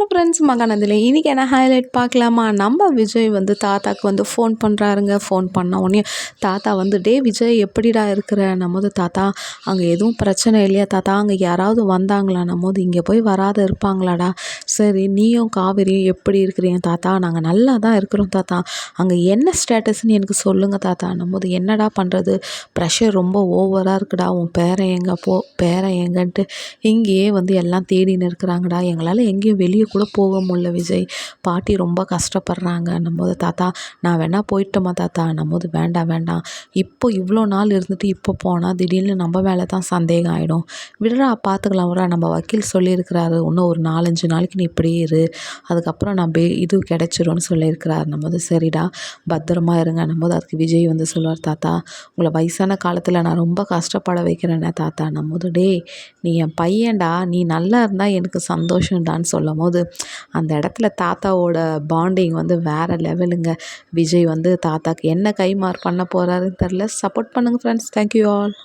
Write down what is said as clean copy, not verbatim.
Friends மகாநதியில் இன்றைக்கி என்ன highlight பார்க்கலாமா? நம்ம விஜய் வந்து தாத்தாக்கு வந்து ஃபோன் பண்ணுறாருங்க. ஃபோன் பண்ண உடனே தாத்தா வந்து, டே விஜய் எப்படிடா இருக்கிற? நம்மோது தாத்தா அங்கே எதுவும் பிரச்சனை இல்லையா தாத்தா? அங்கே யாராவது வந்தாங்களா? நம்மோது இங்கே போய் வராத இருப்பாங்களாடா? சரி, நீயும் காவேரியும் எப்படி இருக்கிறீங்க தாத்தா? நாங்கள் நல்லா தான் இருக்கிறோம் தாத்தா. அங்கே என்ன ஸ்டேட்டஸ்ன்னு எனக்கு சொல்லுங்கள் தாத்தா. நம்மோது என்னடா பண்ணுறது? ப்ரெஷர் ரொம்ப ஓவராக இருக்குடா. உன் பேரன் எங்கே பேரன் எங்கன்ட்டு இங்கேயே வந்து எல்லாம் தேடின்னு இருக்கிறாங்கடா. எங்களால் எங்கேயும் வெளியே கூட போக முடியல விஜய். பாட்டி ரொம்ப கஷ்டப்படுறாங்க. நம்மோது தாத்தா நான் வேணா போயிட்டோமா தாத்தா? நம்மோது வேண்டாம் வேண்டாம். இப்போ இவ்வளோ நாள் இருந்துட்டு இப்போ போனால் திடீர்னு நம்ம மேலே தான் சந்தேகம் ஆகிடும். விடுறா பார்த்துக்கலாம் விட்றா. நம்ம வக்கீல் சொல்லியிருக்கிறாரு, இன்னும் ஒரு 4-5 நாளைக்கு நீ இப்படியே இரு, அதுக்கப்புறம் நான் இது கிடச்சிரும்னு சொல்லியிருக்கிறாரு. நம்மோது சரிடா பத்திரமா இருங்க. நம்மோது அதுக்கு விஜய் வந்து சொல்லுவார், தாத்தா உங்களை வயசான காலத்தில் நான் ரொம்ப கஷ்டப்பட வைக்கிறேனே தாத்தா. நம்மோது டே நீ என் பையன்டா, நீ நல்லா இருந்தால் எனக்கு சந்தோஷம்டான்னு சொல்லும் போது அந்த இடத்துல தாத்தாவோட பாண்டிங் வந்து வேறு லெவலுங்க. விஜய் வந்து தாத்தாக்கு என்ன கைமாறு பண்ண போகிறாருன்னு தெரில. சப்போர்ட் பண்ணுங்கள் ஃப்ரெண்ட்ஸ். Thank you all.